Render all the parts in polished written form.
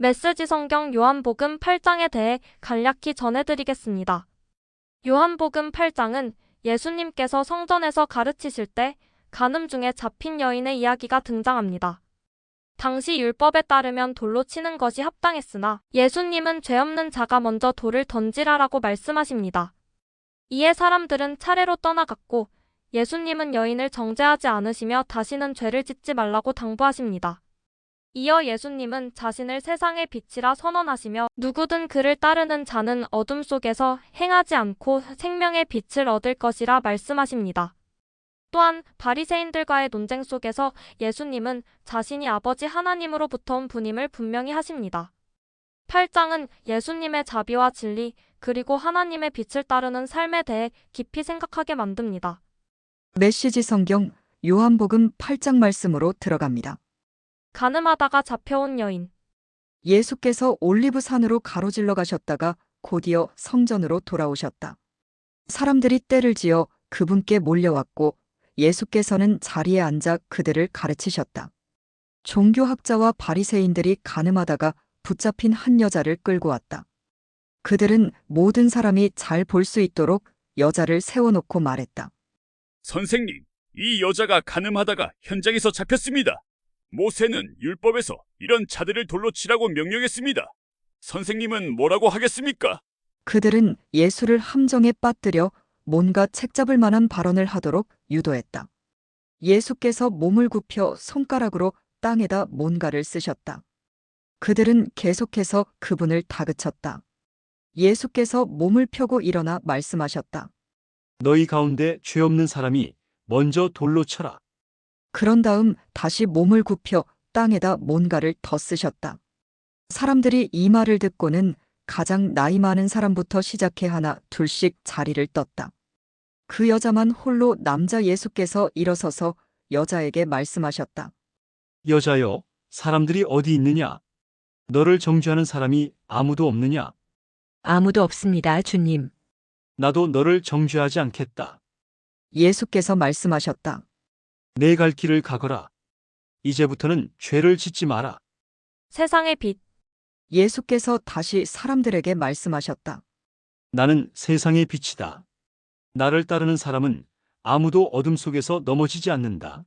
메시지 성경 요한복음 8장에 대해 간략히 전해드리겠습니다. 요한복음 8장은 예수님께서 성전에서 가르치실 때 간음 중에 잡힌 여인의 이야기가 등장합니다. 당시 율법에 따르면 돌로 치는 것이 합당했으나 예수님은 죄 없는 자가 먼저 돌을 던지라라고 말씀하십니다. 이에 사람들은 차례로 떠나갔고 예수님은 여인을 정죄하지 않으시며 다시는 죄를 짓지 말라고 당부하십니다. 이어 예수님은 자신을 세상의 빛이라 선언하시며 누구든 그를 따르는 자는 어둠 속에서 행하지 않고 생명의 빛을 얻을 것이라 말씀하십니다. 또한 바리새인들과의 논쟁 속에서 예수님은 자신이 아버지 하나님으로부터 온 분임을 분명히 하십니다. 8장은 예수님의 자비와 진리 그리고 하나님의 빛을 따르는 삶에 대해 깊이 생각하게 만듭니다. 메시지 성경 요한복음 8장 말씀으로 들어갑니다. 간음하다가 잡혀온 여인. 예수께서 올리브산으로 가로질러 가셨다가 곧이어 성전으로 돌아오셨다. 사람들이 떼를 지어 그분께 몰려왔고 예수께서는 자리에 앉아 그들을 가르치셨다. 종교학자와 바리새인들이 간음하다가 붙잡힌 한 여자를 끌고 왔다. 그들은 모든 사람이 잘 볼 수 있도록 여자를 세워놓고 말했다. 선생님, 이 여자가 간음하다가 현장에서 잡혔습니다. 모세는 율법에서 이런 자들을 돌로 치라고 명령했습니다. 선생님은 뭐라고 하겠습니까? 그들은 예수를 함정에 빠뜨려 뭔가 책잡을 만한 발언을 하도록 유도했다. 예수께서 몸을 굽혀 손가락으로 땅에다 뭔가를 쓰셨다. 그들은 계속해서 그분을 다그쳤다. 예수께서 몸을 펴고 일어나 말씀하셨다. 너희 가운데 죄 없는 사람이 먼저 돌로 쳐라. 그런 다음 다시 몸을 굽혀 땅에다 뭔가를 더 쓰셨다. 사람들이 이 말을 듣고는 가장 나이 많은 사람부터 시작해 하나 둘씩 자리를 떴다. 그 여자만 홀로 남자 예수께서 일어서서 여자에게 말씀하셨다. 여자여, 사람들이 어디 있느냐? 너를 정죄하는 사람이 아무도 없느냐? 아무도 없습니다, 주님. 나도 너를 정죄하지 않겠다. 예수께서 말씀하셨다. 내 갈 길을 가거라. 이제부터는 죄를 짓지 마라. 세상의 빛. 예수께서 다시 사람들에게 말씀하셨다. 나는 세상의 빛이다. 나를 따르는 사람은 아무도 어둠 속에서 넘어지지 않는다.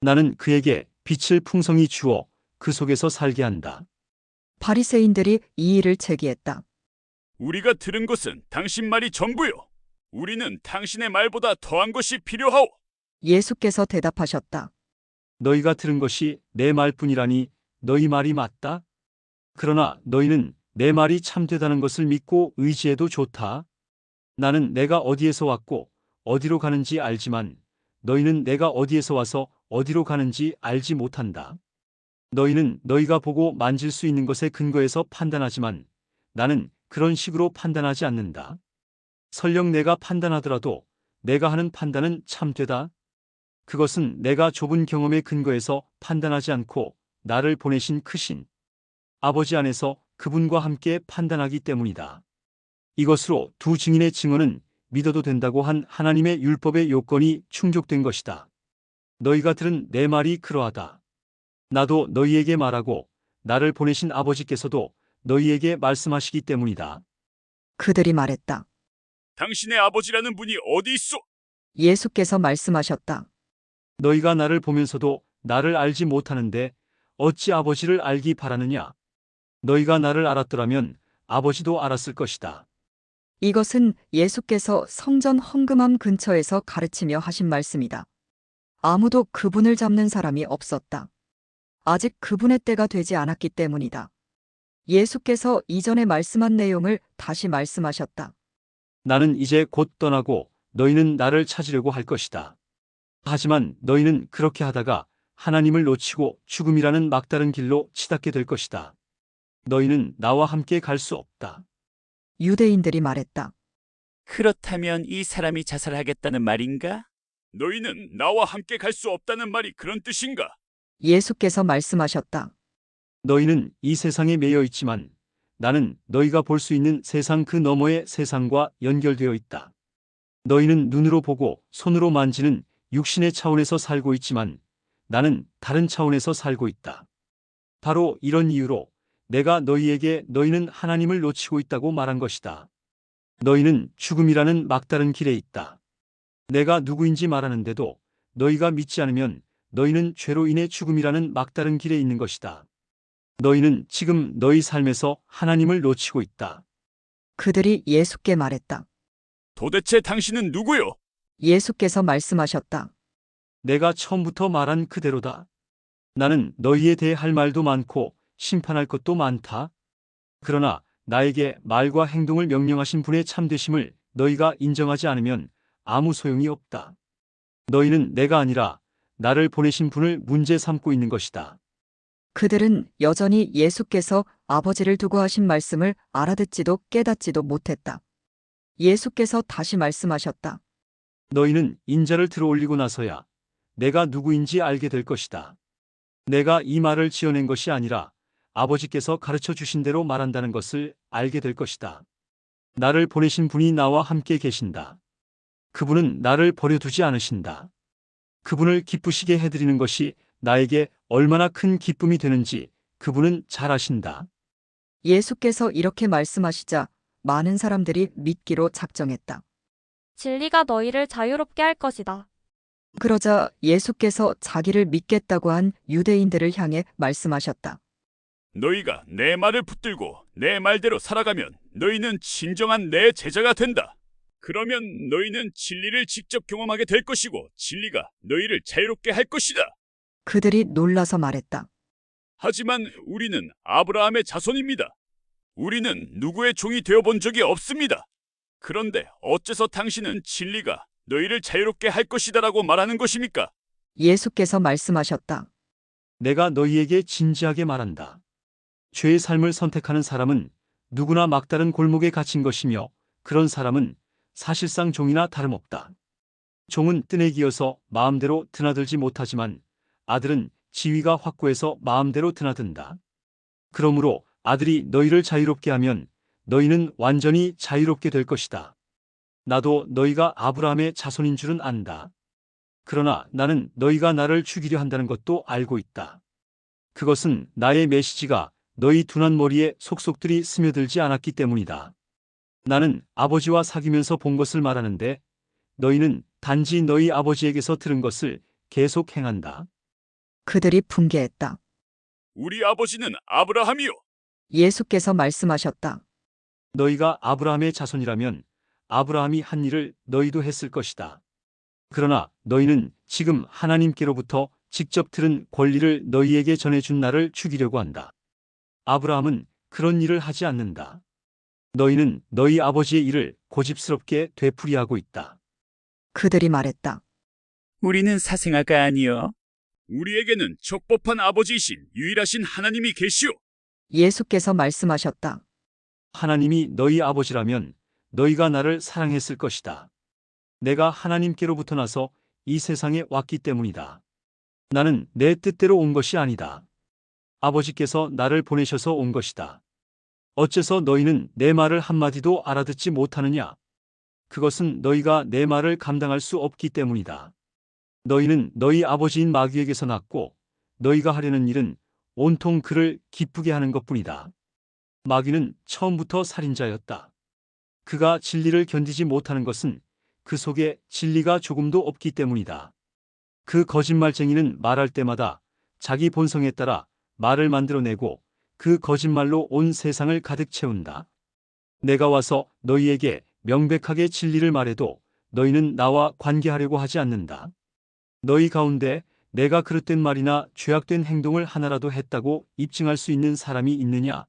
나는 그에게 빛을 풍성히 주어 그 속에서 살게 한다. 바리새인들이 이 일을 제기했다. 우리가 들은 것은 당신 말이 전부요. 우리는 당신의 말보다 더한 것이 필요하오. 예수께서 대답하셨다. 너희가 들은 것이 내 말뿐이라니 너희 말이 맞다? 그러나 너희는 내 말이 참되다는 것을 믿고 의지해도 좋다. 나는 내가 어디에서 왔고 어디로 가는지 알지만 너희는 내가 어디에서 와서 어디로 가는지 알지 못한다. 너희는 너희가 보고 만질 수 있는 것에 근거해서 판단하지만 나는 그런 식으로 판단하지 않는다. 설령 내가 판단하더라도 내가 하는 판단은 참되다. 그것은 내가 좁은 경험에 근거해서 판단하지 않고 나를 보내신 크신 아버지 안에서 그분과 함께 판단하기 때문이다. 이것으로 두 증인의 증언은 믿어도 된다고 한 하나님의 율법의 요건이 충족된 것이다. 너희가 들은 내 말이 그러하다. 나도 너희에게 말하고 나를 보내신 아버지께서도 너희에게 말씀하시기 때문이다. 그들이 말했다. 당신의 아버지라는 분이 어디 있소? 예수께서 말씀하셨다. 너희가 나를 보면서도 나를 알지 못하는데 어찌 아버지를 알기 바라느냐? 너희가 나를 알았더라면 아버지도 알았을 것이다. 이것은 예수께서 성전 헌금함 근처에서 가르치며 하신 말씀이다. 아무도 그분을 잡는 사람이 없었다. 아직 그분의 때가 되지 않았기 때문이다. 예수께서 이전에 말씀한 내용을 다시 말씀하셨다. 나는 이제 곧 떠나고 너희는 나를 찾으려고 할 것이다. 하지만 너희는 그렇게 하다가 하나님을 놓치고 죽음이라는 막다른 길로 치닫게 될 것이다. 너희는 나와 함께 갈 수 없다. 유대인들이 말했다. 그렇다면 이 사람이 자살하겠다는 말인가? 너희는 나와 함께 갈 수 없다는 말이 그런 뜻인가? 예수께서 말씀하셨다. 너희는 이 세상에 매여 있지만 나는 너희가 볼 수 있는 세상 그 너머의 세상과 연결되어 있다. 너희는 눈으로 보고 손으로 만지는 육신의 차원에서 살고 있지만 나는 다른 차원에서 살고 있다. 바로 이런 이유로 내가 너희에게 너희는 하나님을 놓치고 있다고 말한 것이다. 너희는 죽음이라는 막다른 길에 있다. 내가 누구인지 말하는데도 너희가 믿지 않으면 너희는 죄로 인해 죽음이라는 막다른 길에 있는 것이다. 너희는 지금 너희 삶에서 하나님을 놓치고 있다. 그들이 예수께 말했다. 도대체 당신은 누구요? 예수께서 말씀하셨다. 내가 처음부터 말한 그대로다. 나는 너희에 대해 할 말도 많고 심판할 것도 많다. 그러나 나에게 말과 행동을 명령하신 분의 참되심을 너희가 인정하지 않으면 아무 소용이 없다. 너희는 내가 아니라 나를 보내신 분을 문제 삼고 있는 것이다. 그들은 여전히 예수께서 아버지를 두고 하신 말씀을 알아듣지도 깨닫지도 못했다. 예수께서 다시 말씀하셨다. 너희는 인자를 들어올리고 나서야 내가 누구인지 알게 될 것이다. 내가 이 말을 지어낸 것이 아니라 아버지께서 가르쳐 주신 대로 말한다는 것을 알게 될 것이다. 나를 보내신 분이 나와 함께 계신다. 그분은 나를 버려두지 않으신다. 그분을 기쁘시게 해드리는 것이 나에게 얼마나 큰 기쁨이 되는지 그분은 잘 아신다. 예수께서 이렇게 말씀하시자 많은 사람들이 믿기로 작정했다. 진리가 너희를 자유롭게 할 것이다. 그러자 예수께서 자기를 믿겠다고 한 유대인들을 향해 말씀하셨다. 너희가 내 말을 붙들고 내 말대로 살아가면 너희는 진정한 내 제자가 된다. 그러면 너희는 진리를 직접 경험하게 될 것이고 진리가 너희를 자유롭게 할 것이다. 그들이 놀라서 말했다. 하지만 우리는 아브라함의 자손입니다. 우리는 누구의 종이 되어본 적이 없습니다. 그런데 어째서 당신은 진리가 너희를 자유롭게 할 것이다라고 말하는 것입니까? 예수께서 말씀하셨다. 내가 너희에게 진지하게 말한다. 죄의 삶을 선택하는 사람은 누구나 막다른 골목에 갇힌 것이며 그런 사람은 사실상 종이나 다름없다. 종은 끈에 기어서 마음대로 드나들지 못하지만 아들은 지위가 확고해서 마음대로 드나든다. 그러므로 아들이 너희를 자유롭게 하면 너희는 완전히 자유롭게 될 것이다. 나도 너희가 아브라함의 자손인 줄은 안다. 그러나 나는 너희가 나를 죽이려 한다는 것도 알고 있다. 그것은 나의 메시지가 너희 둔한 머리에 속속들이 스며들지 않았기 때문이다. 나는 아버지와 사귀면서 본 것을 말하는데 너희는 단지 너희 아버지에게서 들은 것을 계속 행한다. 그들이 분개했다. 우리 아버지는 아브라함이요. 예수께서 말씀하셨다. 너희가 아브라함의 자손이라면 아브라함이 한 일을 너희도 했을 것이다. 그러나 너희는 지금 하나님께로부터 직접 들은 권리를 너희에게 전해준 나를 죽이려고 한다. 아브라함은 그런 일을 하지 않는다. 너희는 너희 아버지의 일을 고집스럽게 되풀이하고 있다. 그들이 말했다. 우리는 사생아가 아니요. 우리에게는 적법한 아버지이신 유일하신 하나님이 계시오. 예수께서 말씀하셨다. 하나님이 너희 아버지라면 너희가 나를 사랑했을 것이다. 내가 하나님께로부터 나서 이 세상에 왔기 때문이다. 나는 내 뜻대로 온 것이 아니다. 아버지께서 나를 보내셔서 온 것이다. 어째서 너희는 내 말을 한마디도 알아듣지 못하느냐? 그것은 너희가 내 말을 감당할 수 없기 때문이다. 너희는 너희 아버지인 마귀에게서 났고 너희가 하려는 일은 온통 그를 기쁘게 하는 것뿐이다. 마귀는 처음부터 살인자였다. 그가 진리를 견디지 못하는 것은 그 속에 진리가 조금도 없기 때문이다. 그 거짓말쟁이는 말할 때마다 자기 본성에 따라 말을 만들어내고 그 거짓말로 온 세상을 가득 채운다. 내가 와서 너희에게 명백하게 진리를 말해도 너희는 나와 관계하려고 하지 않는다. 너희 가운데 내가 그릇된 말이나 죄악된 행동을 하나라도 했다고 입증할 수 있는 사람이 있느냐?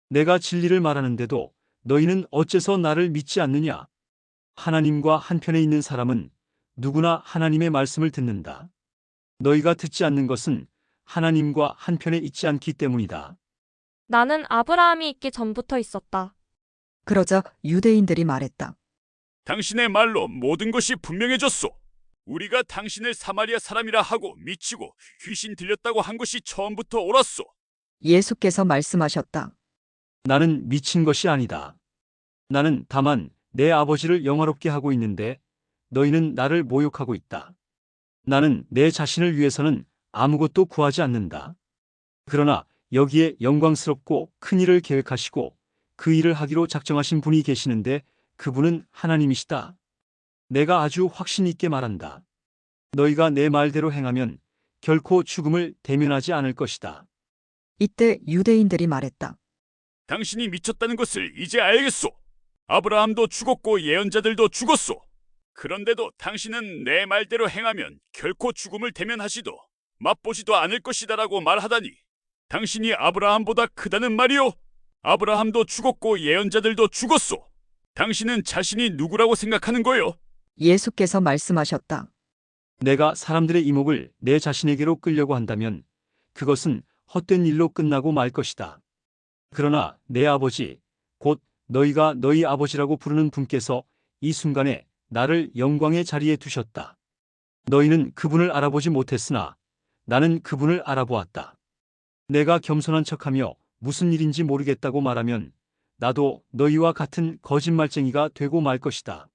내가 진리를 말하는데도 너희는 어째서 나를 믿지 않느냐? 하나님과 한편에 있는 사람은 누구나 하나님의 말씀을 듣는다. 너희가 듣지 않는 것은 하나님과 한편에 있지 않기 때문이다. 나는 아브라함이 있기 전부터 있었다. 그러자 유대인들이 말했다. 당신의 말로 모든 것이 분명해졌소. 우리가 당신을 사마리아 사람이라 하고 미치고 귀신 들렸다고 한 것이 처음부터 옳았소. 예수께서 말씀하셨다. 나는 미친 것이 아니다. 나는 다만 내 아버지를 영화롭게 하고 있는데 너희는 나를 모욕하고 있다. 나는 내 자신을 위해서는 아무것도 구하지 않는다. 그러나 여기에 영광스럽고 큰 일을 계획하시고 그 일을 하기로 작정하신 분이 계시는데 그분은 하나님이시다. 내가 아주 확신 있게 말한다. 너희가 내 말대로 행하면 결코 죽음을 대면하지 않을 것이다. 이때 유대인들이 말했다. 당신이 미쳤다는 것을 이제 알겠소. 아브라함도 죽었고 예언자들도 죽었소. 그런데도 당신은 내 말대로 행하면 결코 죽음을 대면하지도 맛보지도 않을 것이다라고 말하다니. 당신이 아브라함보다 크다는 말이오? 아브라함도 죽었고 예언자들도 죽었소. 당신은 자신이 누구라고 생각하는 거요? 예수께서 말씀하셨다. 내가 사람들의 이목을 내 자신에게로 끌려고 한다면 그것은 헛된 일로 끝나고 말 것이다. 그러나 내 아버지, 곧 너희가 너희 아버지라고 부르는 분께서 이 순간에 나를 영광의 자리에 두셨다. 너희는 그분을 알아보지 못했으나 나는 그분을 알아보았다. 내가 겸손한 척하며 무슨 일인지 모르겠다고 말하면 나도 너희와 같은 거짓말쟁이가 되고 말 것이다.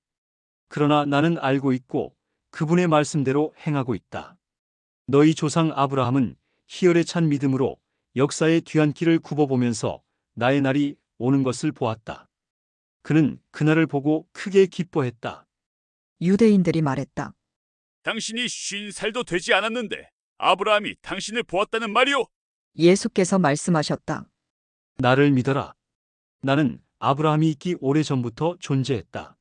그러나 나는 알고 있고 그분의 말씀대로 행하고 있다. 너희 조상 아브라함은 희열에 찬 믿음으로 역사의 뒤안길을 굽어보면서 나의 날이 오는 것을 보았다. 그는 그날을 보고 크게 기뻐했다. 유대인들이 말했다. 당신이 50살도 되지 않았는데 아브라함이 당신을 보았다는 말이오? 예수께서 말씀하셨다. 나를 믿어라. 나는 아브라함이 있기 오래전부터 존재했다.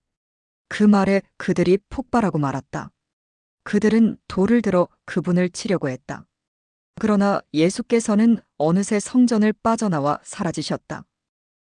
그 말에 그들이 폭발하고 말았다. 그들은 돌을 들어 그분을 치려고 했다. 그러나 예수께서는 어느새 성전을 빠져나와 사라지셨다.